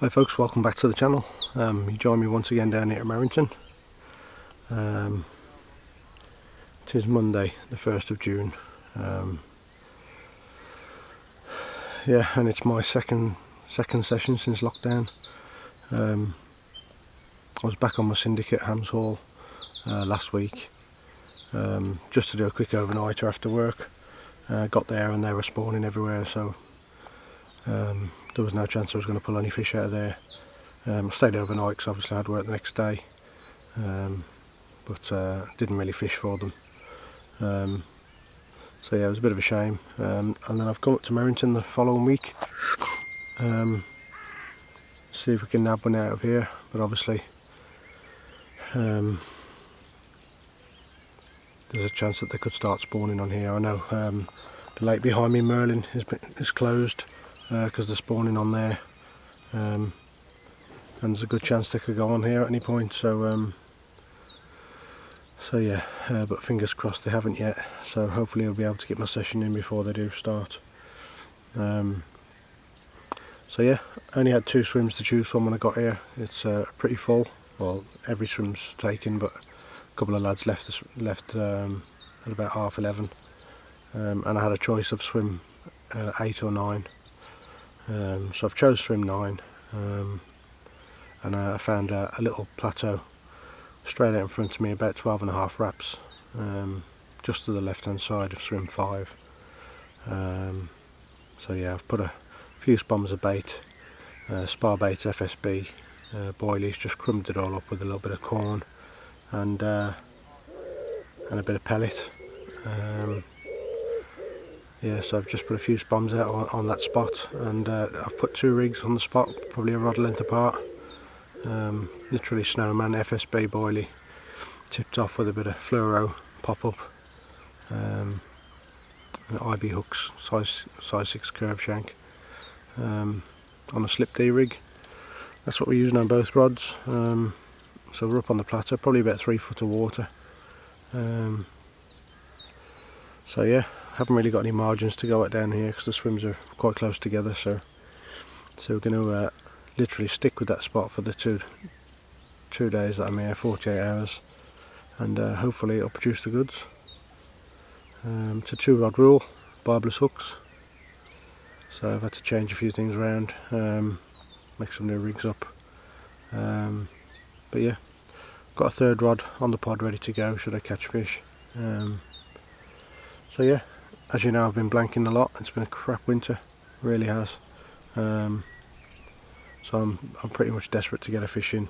Hi folks, welcome back to the channel. You join me once again down here at Merrington. It is Monday the 1st of June. Yeah, and it's my second session since lockdown. I was back on my syndicate Hams Hall last week, just to do a quick overnighter after work. Got there and they were spawning everywhere, so there was no chance I was going to pull any fish out of there. I stayed overnight because obviously I had work the next day, but didn't really fish for them. So yeah, it was a bit of a shame. And then I've come up to Merrington the following week, see if we can nab one out of here, but obviously there's a chance that they could start spawning on here. I know the lake behind me, Merlin, is closed because they're spawning on there, and there's a good chance they could go on here at any point. So yeah, but fingers crossed they haven't yet. So hopefully I'll be able to get my session in before they do start. So yeah, I only had 2 swims to choose from when I got here. It's pretty full. Well, every swim's taken, but a couple of lads left at about 11:30, and I had a choice of swim 8 or 9. So I've chose swim 9, and I found a little plateau straight out in front of me, about 12.5 wraps, just to the left hand side of swim 5. So yeah, I've put a few spombs of bait, spar bait, FSB, boilies, just crumbed it all up with a little bit of corn and a bit of pellet. Yeah, so I've just put a few spombs out on that spot, and I've put 2 rigs on the spot, probably a rod length apart. Literally snowman FSB boilie, tipped off with a bit of fluoro pop-up, and IB hooks, size 6 curve shank, on a slip D rig. That's what we're using on both rods. So we're up on the plateau, probably about 3 foot of water. So yeah, haven't really got any margins to go at down here because the swims are quite close together. So we're going to literally stick with that spot for the two days that I'm here, 48 hours, and hopefully it'll produce the goods. It's a 2 rod rule, barbless hooks, so I've had to change a few things around, make some new rigs up, but yeah, got a 3rd rod on the pod ready to go should I catch fish. So yeah, as you know, I've been blanking a lot. It's been a crap winter, really has. So I'm pretty much desperate to get a fish in,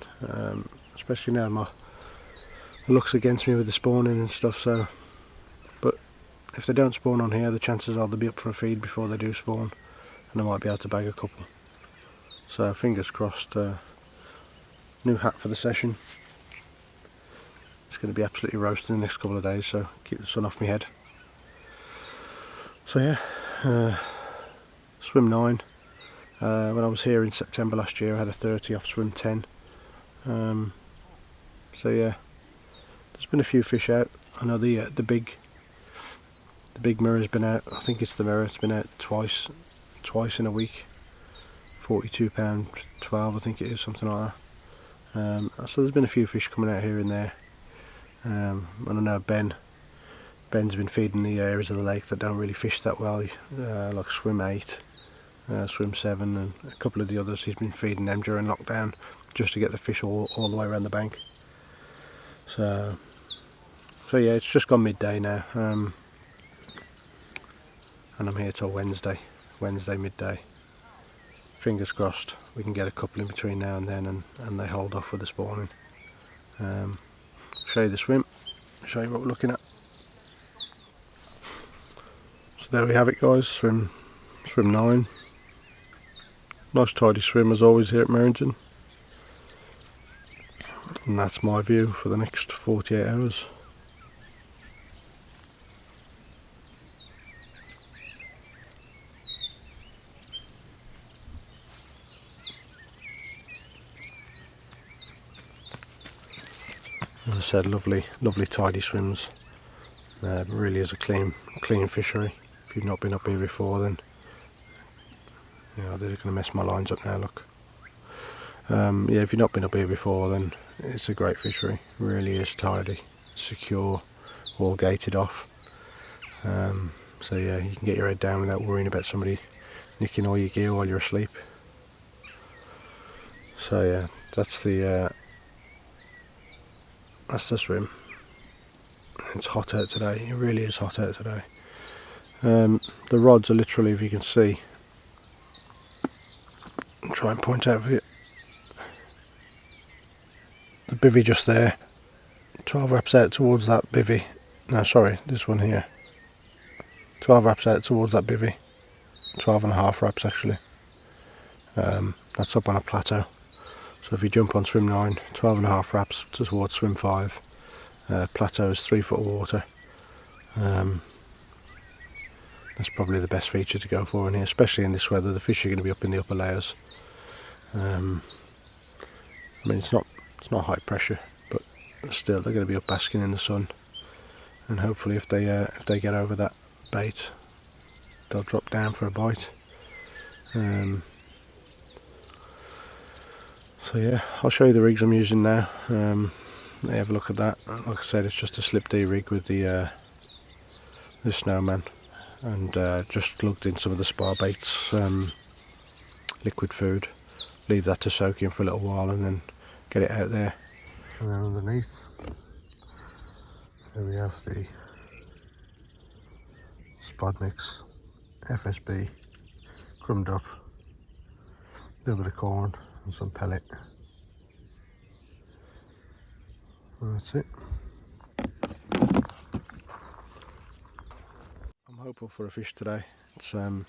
especially now my luck's against me with the spawning and stuff. So, but if they don't spawn on here, the chances are they'll be up for a feed before they do spawn, and I might be able to bag a couple. So fingers crossed. New hat for the session. It's going to be absolutely roasting the next couple of days, so keep the sun off my head. So yeah, swim 9. When I was here in September last year, I had a 30 off swim 10. So yeah, there's been a few fish out. I know the big mirror's been out. I think it's the mirror. It's been out twice in a week. £42, 12, I think it is, something like that. So there's been a few fish coming out here and there. And I know Ben's been feeding the areas of the lake that don't really fish that well, like swim 8. Swim 7 and a couple of the others. He's been feeding them during lockdown just to get the fish all the way around the bank. So yeah, it's just gone midday now, and I'm here till Wednesday midday. Fingers crossed we can get a couple in between now and then, and they hold off with the spawning. Show you the swim, show you what we're looking at. So there we have it, guys. Swim 9. Nice tidy swim as always here at Merrington, and that's my view for the next 48 hours. As I said, lovely tidy swims. Really is a clean fishery. If you've not been up here before, then yeah, they're going to mess my lines up now, look. Yeah, if you've not been up here before, then it's a great fishery. It really is tidy, secure, all gated off. So yeah, you can get your head down without worrying about somebody nicking all your gear while you're asleep. So yeah, that's the swim. It's hot out today. It really is hot out today. The rods are literally, if you can see, I'll try and point out for you. The bivvy just there. 12 wraps out towards that bivvy. No, sorry, this one here. 12 wraps out towards that bivvy. 12 and a half wraps actually. That's up on a plateau. So if you jump on swim 9, 12 and a half wraps towards swim 5. Plateau is 3 foot of water. That's probably the best feature to go for in here, especially in this weather. The fish are going to be up in the upper layers. I mean, it's not high pressure, but still they're going to be up basking in the sun. And hopefully, if they get over that bait, they'll drop down for a bite. So yeah, I'll show you the rigs I'm using now. Have a look at that. Like I said, it's just a slip D rig with the Snowman, and just plugged in some of the spar baits, liquid food. Leave that to soak in for a little while and then get it out there. And then underneath, here we have the spod mix, FSB, crumbed up, a little bit of corn and some pellet. And that's it. I'm hopeful for a fish today. It's I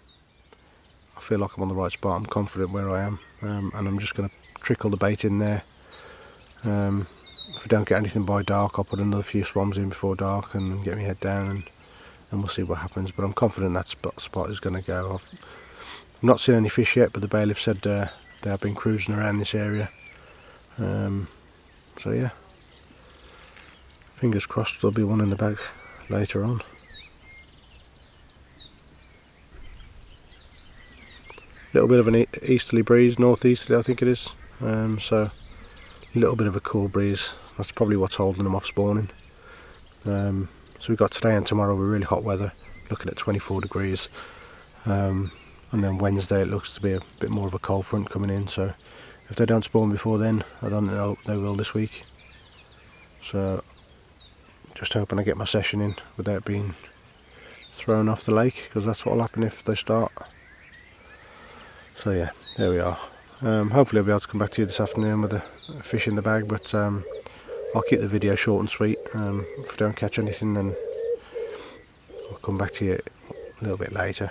feel like I'm on the right spot. I'm confident where I am, and I'm just going to trickle the bait in there. If we don't get anything by dark, I'll put another few swans in before dark and get my head down, and we'll see what happens. But I'm confident that spot is going to go. I've not seen any fish yet, but the bailiff said they have been cruising around this area. So yeah, fingers crossed there'll be one in the bag later on. Little bit of an easterly breeze, northeasterly I think it is. So a little bit of a cool breeze. That's probably what's holding them off spawning. So we've got today and tomorrow with really hot weather, looking at 24 degrees. And then Wednesday it looks to be a bit more of a cold front coming in. So if they don't spawn before then, I don't know they will this week. So just hoping I get my session in without being thrown off the lake, because that's what will happen if they start. So yeah, there we are. Hopefully I'll be able to come back to you this afternoon with a fish in the bag, but I'll keep the video short and sweet. If I don't catch anything, then I'll come back to you a little bit later.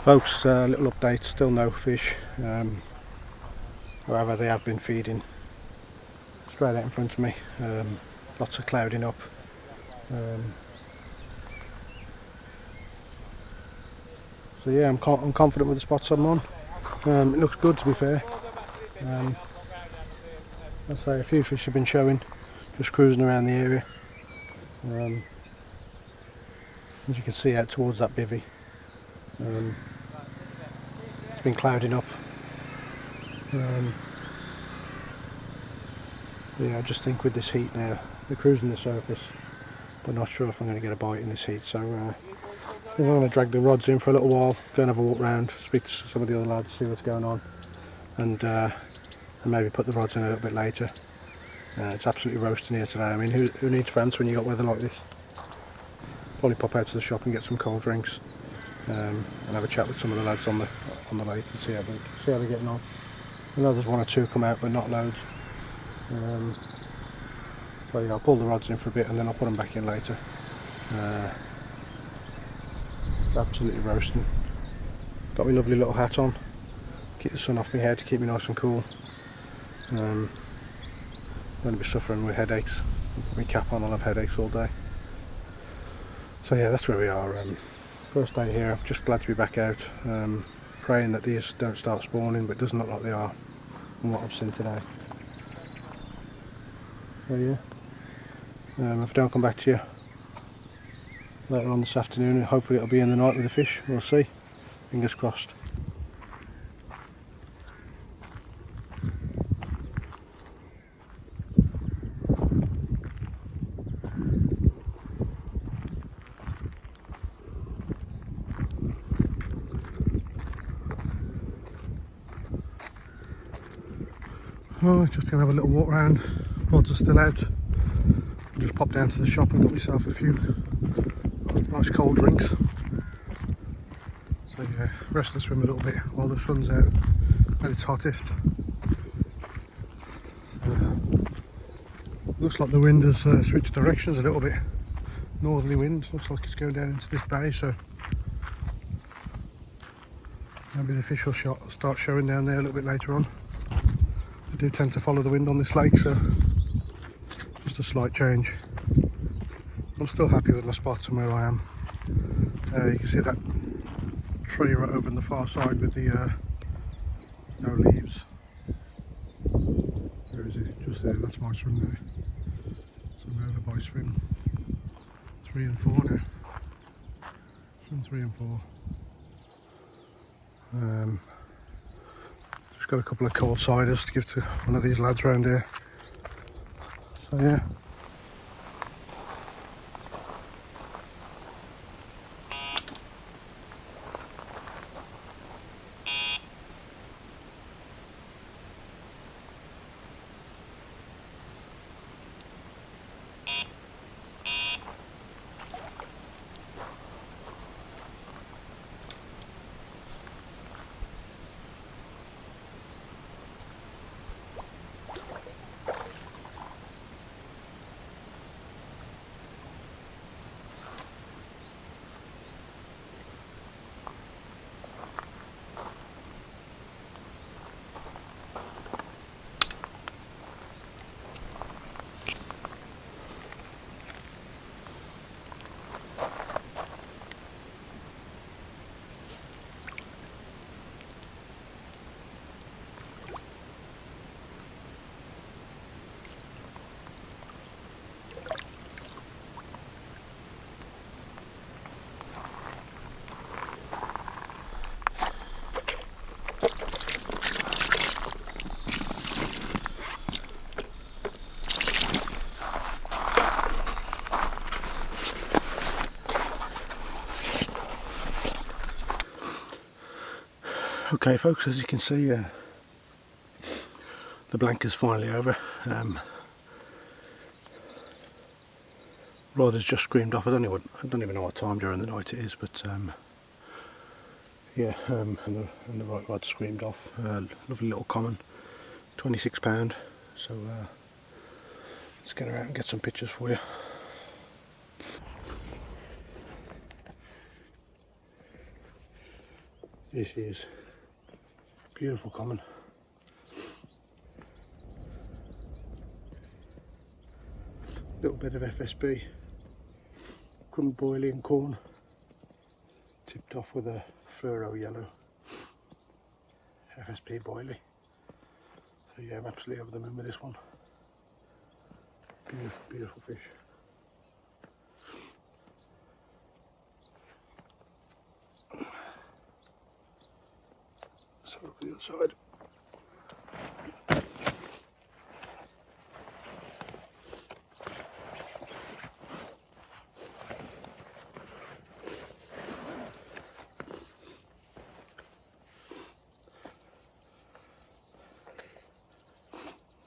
Folks, little update, still no fish. However, they have been feeding straight out in front of me. Lots of clouding up. So yeah, I'm confident with the spots I'm on. It looks good, to be fair. I'd say a few fish have been showing, just cruising around the area. As you can see out towards that bivvy, it's been clouding up. Yeah, I just think with this heat now, they're cruising the surface, but not sure if I'm going to get a bite in this heat. So I think I'm going to drag the rods in for a little while, go and have a walk round, speak to some of the other lads, see what's going on, and maybe put the rods in a little bit later. It's absolutely roasting here today. I mean, who needs France when you got weather like this? Probably pop out to the shop and get some cold drinks, and have a chat with some of the lads on the lake and see how they're getting on. I know there's one or two come out, but not loads. So yeah, I'll pull the rods in for a bit and then I'll put them back in later. It's absolutely roasting. Got my lovely little hat on, keep the sun off my head, keep me nice and cool. I'm going to be suffering with headaches. Put my cap on, I'll have headaches all day. So yeah, that's where we are. First day here, I'm just glad to be back out. Praying that these don't start spawning, but it doesn't look like they are from what I've seen today. So yeah, if I don't come back to you later on this afternoon, hopefully it'll be in the night with the fish, we'll see, fingers crossed. Oh, just going to have a little walk around, rods are still out. I just popped down to the shop and got myself a few nice cold drinks. So yeah, rest the swim a little bit while the sun's out at its hottest. Looks like the wind has switched directions a little bit. Northerly wind, looks like it's going down into this bay, so maybe the fish will start showing down there a little bit later on. I do tend to follow the wind on this lake, so just a slight change. I'm still happy with my spots and where I am. You can see that tree right over on the far side with the no leaves. Where is it? Just there, that's my swim there. So I'm over by swim 3 and 4 now. Swim 3 and 4. Just got a couple of cold ciders to give to one of these lads around here. So yeah. Okay folks, as you can see, the blank is finally over. Rod has just screamed off. I don't even know what time during the night it is, but yeah, and the right rod screamed off. Lovely little common, £26. So let's get her out and get some pictures for you. Here she is. Beautiful common. Little bit of FSB. Crumb boilie and corn. Tipped off with a fluoro yellow FSP boilie. So yeah, I'm absolutely over the moon with this one. Beautiful, beautiful fish. Let's have a look at the other side.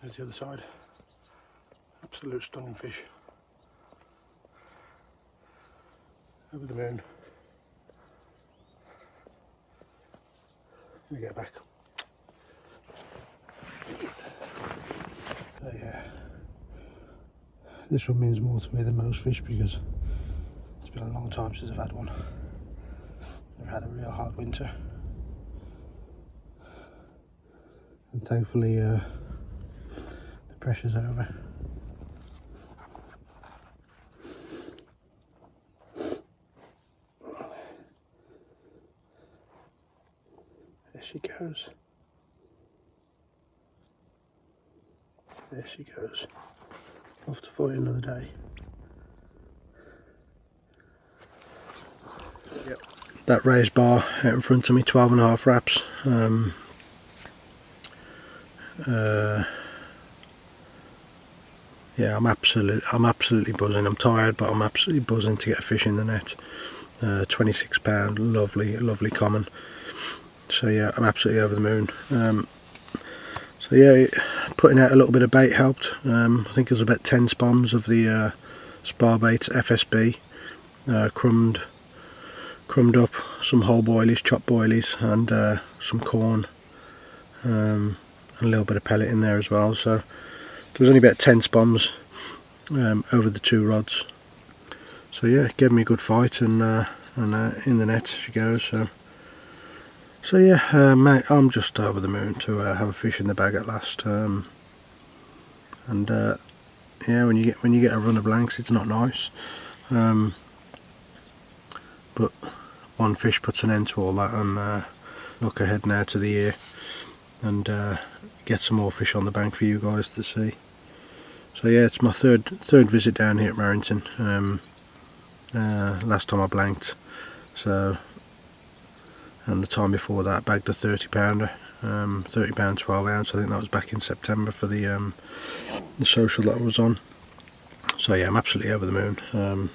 There's the other side. Absolute stunning fish. Over the moon. Let me get back. So yeah, this one means more to me than most fish because it's been a long time since I've had one. I've had a real hard winter, and thankfully the pressure's over. There she goes. There she goes. Off to fight another day. Yep. That raised bar out in front of me, 12.5 wraps. Yeah, I'm absolutely buzzing. I'm tired, but I'm absolutely buzzing to get a fish in the net. 26 pound, lovely common. So yeah, I'm absolutely over the moon. So yeah, putting out a little bit of bait helped. I think there's about 10 spoms of the spar bait FSB, crumbed up, some whole boilies, chopped boilies, and some corn, and a little bit of pellet in there as well. So there was only about 10 spoms over the 2 rods. So yeah, it gave me a good fight, and in the net she goes. So yeah, mate, I'm just over the moon to have a fish in the bag at last. Yeah, when you get a run of blanks, it's not nice. But one fish puts an end to all that, and look ahead now to the year and get some more fish on the bank for you guys to see. So yeah, it's my third visit down here at Merrington. Last time I blanked, and the time before that I bagged a 30 pounder, 30 pound 12 ounce. I think that was back in September for the social that I was on. So yeah, I'm absolutely over the moon.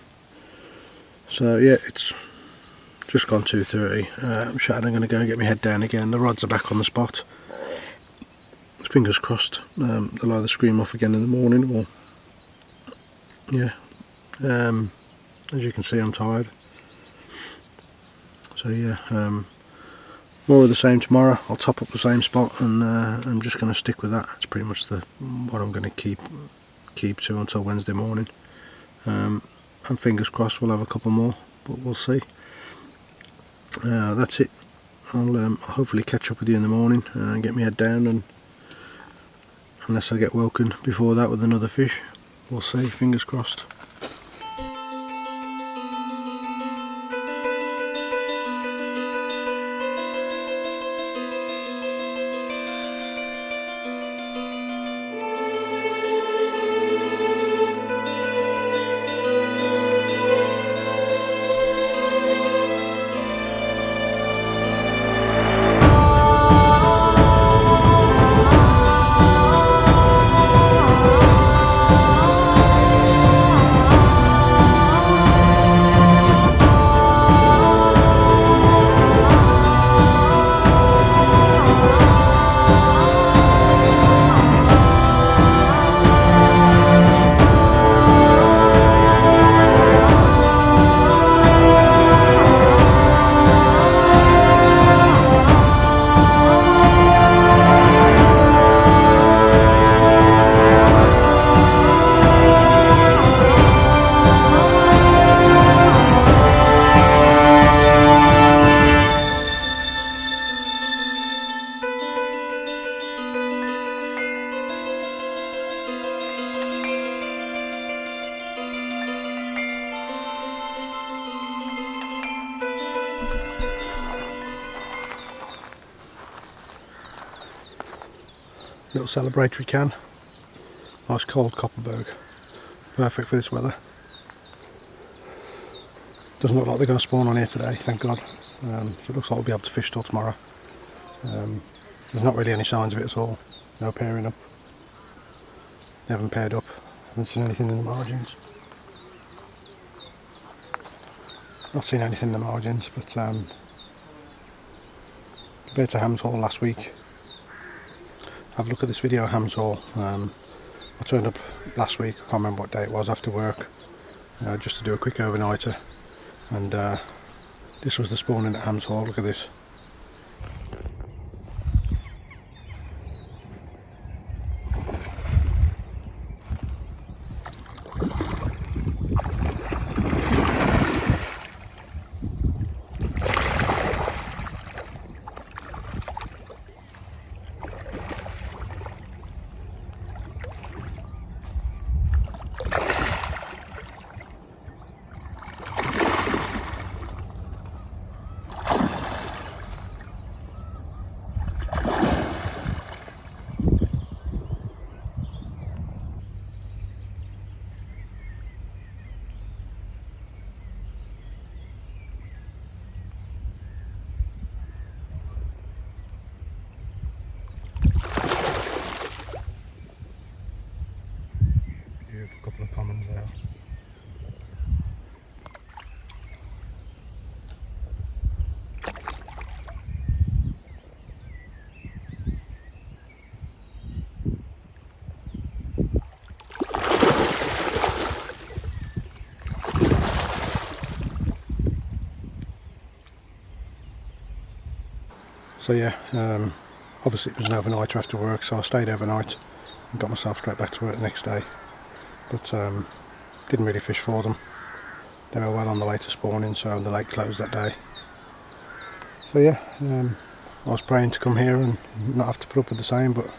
So yeah, it's just gone 2:30. I'm shattered. I'm going to go and get my head down again. The rods are back on the spot. Fingers crossed they'll either scream off again in the morning, or yeah, as you can see, I'm tired. So yeah, more of the same tomorrow. I'll top up the same spot, and I'm just going to stick with that. That's pretty much what I'm going to keep to until Wednesday morning. And fingers crossed we'll have a couple more, but we'll see. That's it. I'll hopefully catch up with you in the morning and get my head down, and unless I get woken before that with another fish, we'll see. Fingers crossed. Little celebratory can. Nice cold Copperberg. Perfect for this weather. Doesn't look like they're going to spawn on here today, thank God. So it looks like we'll be able to fish till tomorrow. There's not really any signs of it at all. No pairing up. They haven't paired up. Haven't seen anything in the margins. Not seen anything in the margins, but compared to Ham's Haul last week, have a look at this video of Ham's Haul. I turned up last week, I can't remember what day it was, after work, just to do a quick overnighter, and this was the spawning at Ham's Haul. Look at this. A couple of commons there. So yeah, obviously it was an overnighter after work, so I stayed overnight and got myself straight back to work the next day. But didn't really fish for them. They were well on the way to spawning, so the lake closed that day. So yeah, I was praying to come here and not have to put up with the same, but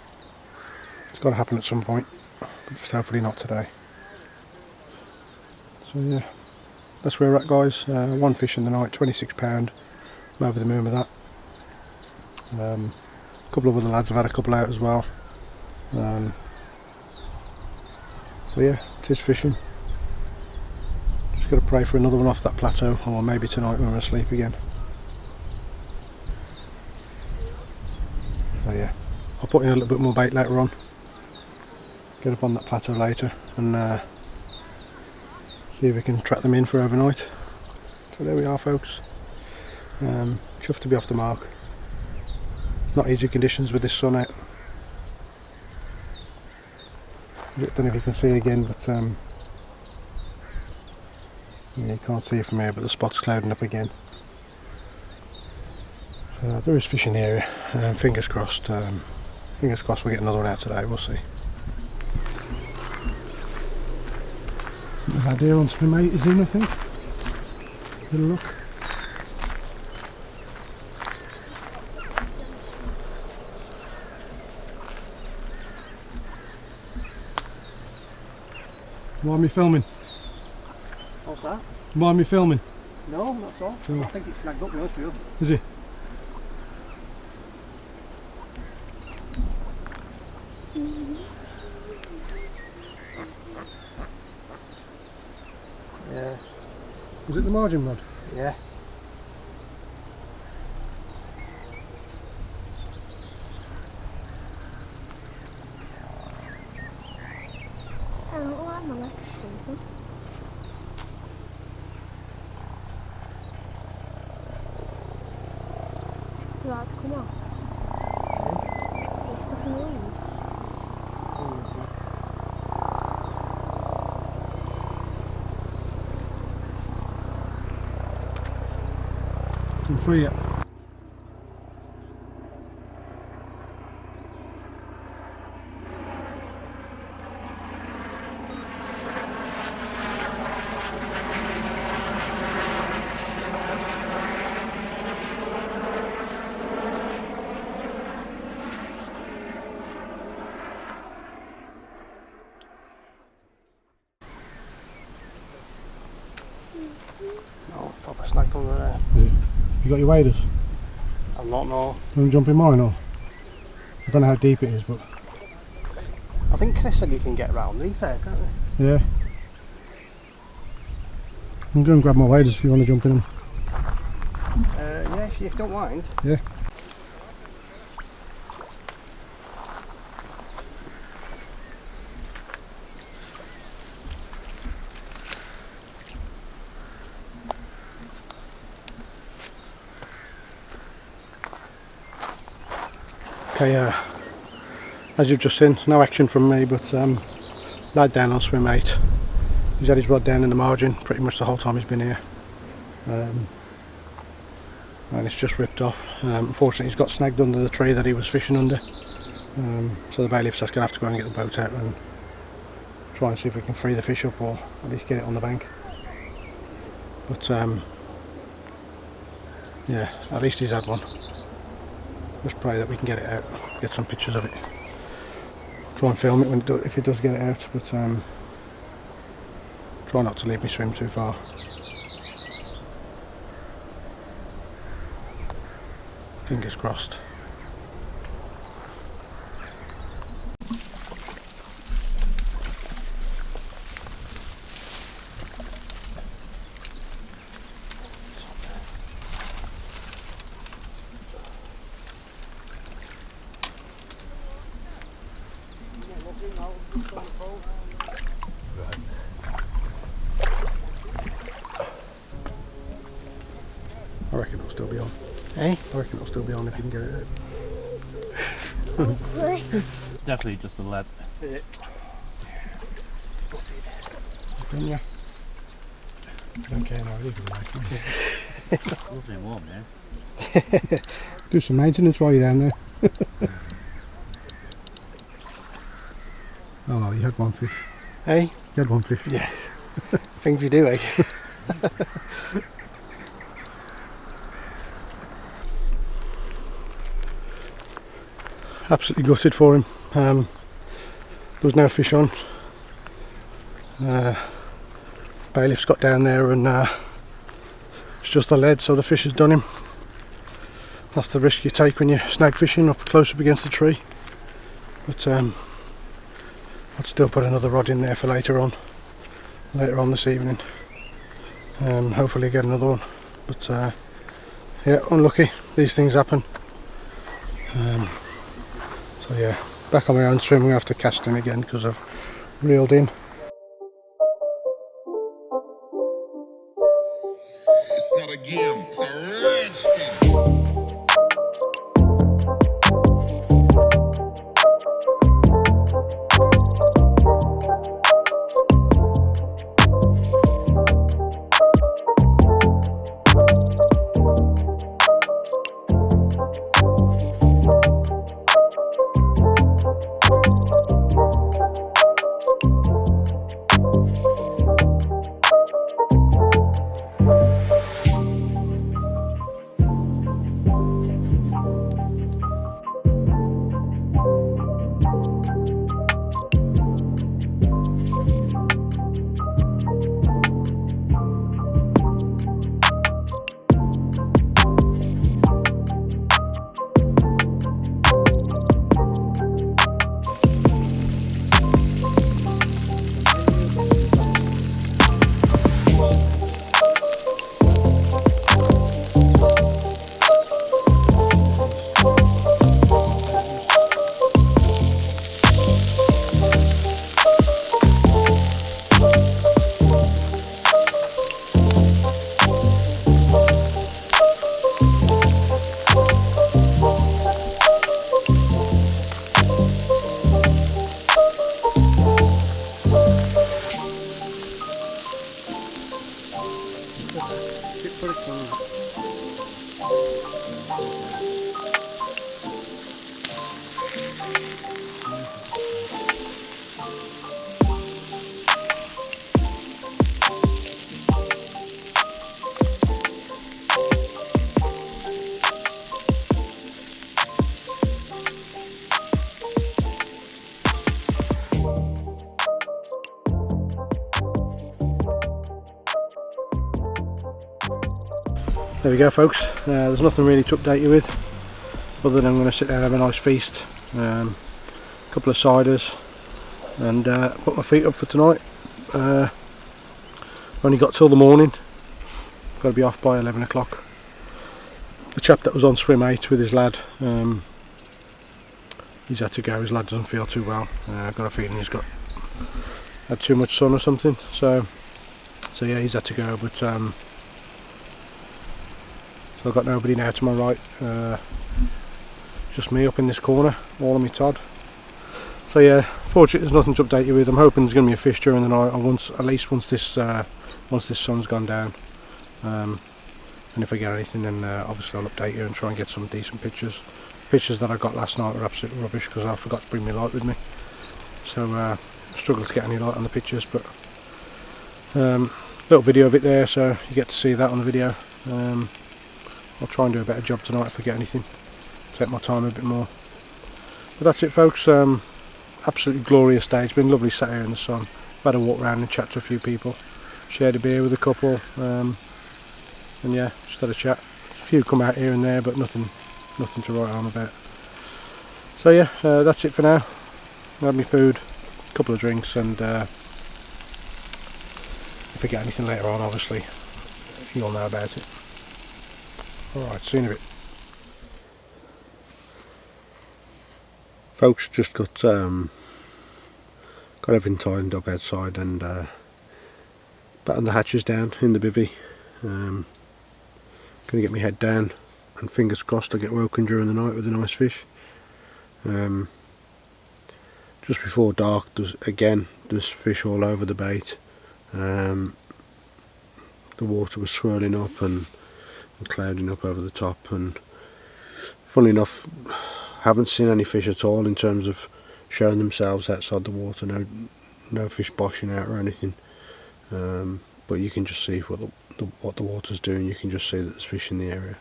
it's got to happen at some point, but just hopefully not today. So yeah, that's where we're at, guys. One fish in the night, £26. I'm over the moon with that. A couple of other lads have had a couple out as well. So yeah, it is fishing. Just got to pray for another one off that plateau, or maybe tonight when we're asleep again. So yeah, I'll put in a little bit more bait later on. Get up on that plateau later and see if we can trap them in for overnight. So there we are, folks. Chuffed to be off the mark. Not easy conditions with this sun out. I don't know if you can see again, but yeah, you can't see it from here, but the spot's clouding up again. So there is fish in the area. Fingers crossed. Fingers crossed we'll get another one out today. We'll see. The idea on swim 8 is in, I think. Have a look. Why am I filming? What's that? Why am I filming? No, not at all. Oh. I think it's snagged up now too. Is it? Yeah. Is it the margin rod? Yeah. Right, come on. It's stuck in the weeds. I'm free yet. No, proper snagged under there. Is it? You got your waders? I'm not, no. You want to jump in mine, or? I don't know how deep it is, but I think Chris said you can get round these there, can't you? Yeah. I'm going to grab my waders if you want to jump in them. Yeah, if you don't mind. Yeah. Okay, as you've just seen, no action from me, but lad down on swim 8. He's had his rod down in the margin pretty much the whole time he's been here, and it's just ripped off. Unfortunately, he's got snagged under the tree that he was fishing under, so the bailiff's just going to have to go and get the boat out and try and see if we can free the fish up, or at least get it on the bank. But yeah, at least he's had one. Just pray that we can get it out, get some pictures of it. Try and film it when if it does get it out, but try not to leave me swim too far. Fingers crossed. I reckon it'll still be on. Eh? I reckon it'll still be on if you can get it out. Definitely just a lead. Is it? Don't you? Don't care now, either way. Lovely and warm now. Do some maintenance while you're down there. Oh, you had one fish. Eh? You had one fish. Yeah. Things you do, eh? Absolutely gutted for him. There was no fish on. Bailiff's got down there and it's just the lead, so the fish has done him. That's the risk you take when you're snag fishing up close up against the tree. But I'd still put another rod in there for later on this evening. Hopefully get another one. But yeah, unlucky. These things happen. So yeah, back on my own swim. We have to cast him again because I've reeled in. It's not a game, it's a rage thing. There we go, folks. There's nothing really to update you with, other than I'm going to sit there and have a nice feast. A couple of ciders, and put my feet up for tonight. Only got till the morning, got to be off by 11 o'clock. The chap that was on swim 8 with his lad, he's had to go. His lad doesn't feel too well. I've got a feeling he's had too much sun or something, so yeah, he's had to go. But so I've got nobody now to my right, just me up in this corner, all of me Todd. So yeah, fortunately there's nothing to update you with. I'm hoping there's going to be a fish during the night, or at least once this sun's gone down. And if I get anything, then obviously I'll update you and try and get some decent pictures. Pictures that I got last night were absolutely rubbish because I forgot to bring my light with me. So I struggled to get any light on the pictures, but little video of it there, so you get to see that on the video. I'll try and do a better job tonight if I get anything. Take my time a bit more. But that's it, folks. Absolutely glorious day. It's been lovely sat here in the sun. I've had a walk around and chat to a few people. Shared a beer with a couple. And yeah, just had a chat. A few come out here and there, but nothing to write on about. So yeah, that's it for now. I had my food, a couple of drinks, and if I get anything later on, obviously you'll know about it. Alright, see you in a bit. Folks, just got everything tightened up outside and batten the hatches down in the bivvy. Gonna get my head down and fingers crossed I get woken during the night with a nice fish. Just before dark there's fish all over the bait. The water was swirling up and clouding up over the top, and funnily enough haven't seen any fish at all in terms of showing themselves outside the water. No fish boshing out or anything, but you can just see what the water's doing. You can just see that there's fish in the area.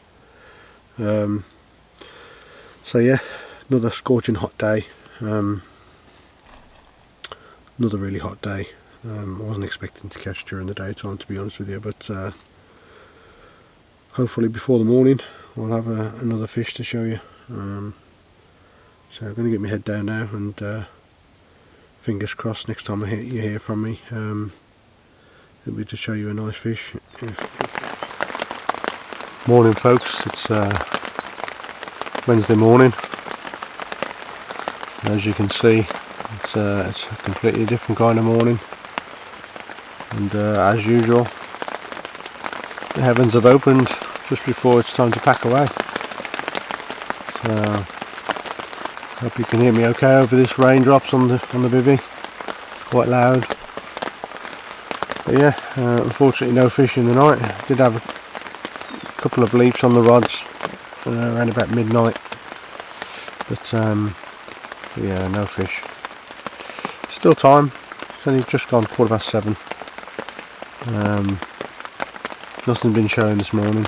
So yeah, another scorching hot day, another really hot day. I wasn't expecting to catch during the daytime, to be honest with you, but hopefully before the morning we'll have another fish to show you. So I'm going to get my head down now, and fingers crossed next time you hear from me, it'll be to show you a nice fish. Morning, folks. It's Wednesday morning. As you can see, it's a completely different kind of morning, and as usual the heavens have opened just before it's time to pack away. So hope you can hear me okay over this raindrops on the bivvy. It's quite loud. But yeah, unfortunately no fish in the night. Did have a couple of bleeps on the rods around about midnight, but yeah, no fish. Still time. It's only just gone 7:15. Nothing's been showing this morning.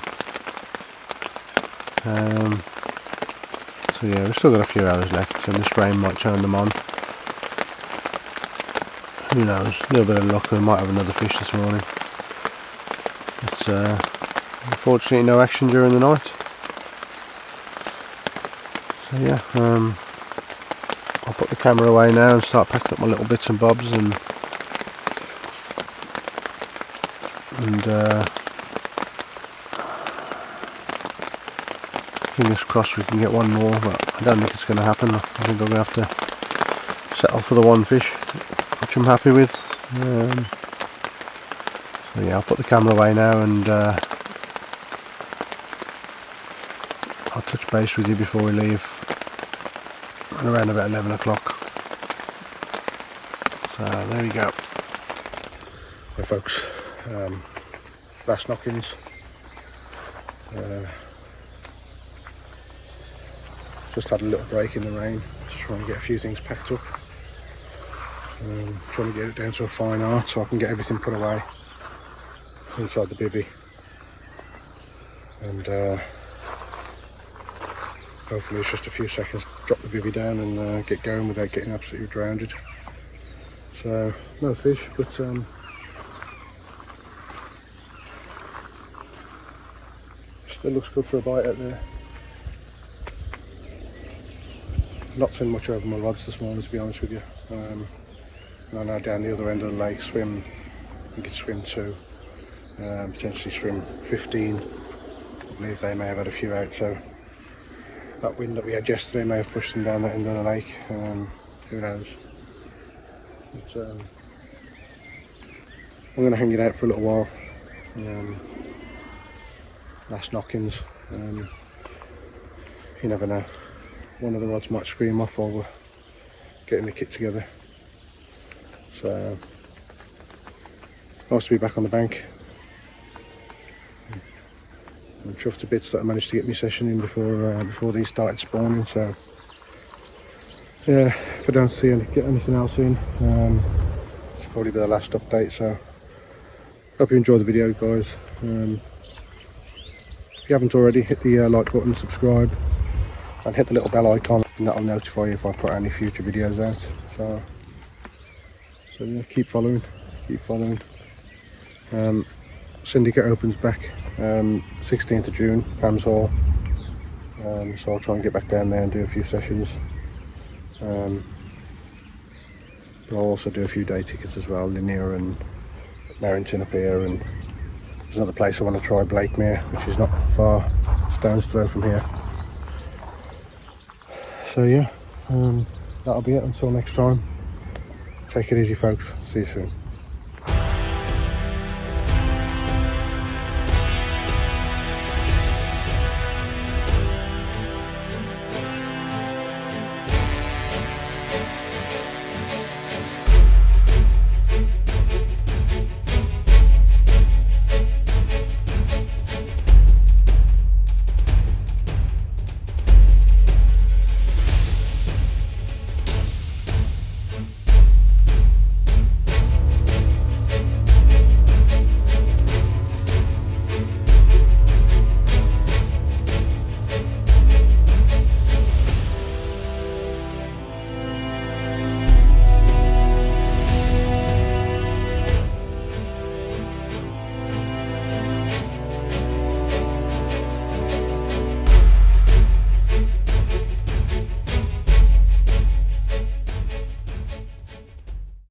So yeah, we've still got a few hours left, and this rain might turn them on. Who knows? A little bit of luck, we might have another fish this morning. It's unfortunately no action during the night. So yeah, I'll put the camera away now and start packing up my little bits and bobs, and fingers crossed we can get one more, but I don't think it's going to happen. I think I'm going to have to settle for the one fish, which I'm happy with. So yeah, I'll put the camera away now, and I'll touch base with you before we leave at around about 11 o'clock. So there we go. Hey folks, last knockings. Just had a little break in the rain, just trying to get a few things packed up. Trying to get it down to a fine art so I can get everything put away inside the bivvy, and hopefully it's just a few seconds to drop the bivvy down and get going without getting absolutely drowned. So no fish, but still looks good for a bite out there. Not seen much over my rods this morning, to be honest with you. And I know down the other end of the lake swim, you could swim 2, potentially swim 15. I believe they may have had a few out, so that wind that we had yesterday may have pushed them down that end of the lake. Who knows? But, I'm going to hang it out for a little while. Last knockings. You never know. One of the rods might scream off while we're getting the kit together. So nice to be back on the bank. I'm chuffed to bits that I managed to get my session in before these started spawning. So yeah, if I don't get anything else in, it's probably be the last update. So hope you enjoy the video, guys. If you haven't already, hit the like button, subscribe, and hit the little bell icon, and that'll notify you if I put any future videos out. So yeah, keep following. Syndicate opens back 16th of June, Pam's Hall. So I'll try and get back down there and do a few sessions. But I'll also do a few day tickets as well, Linear and Merrington up here, and there's another place I want to try, Blakemere, which is not far, stone's throw from here. So yeah, that'll be it until next time. Take it easy, folks. See you soon.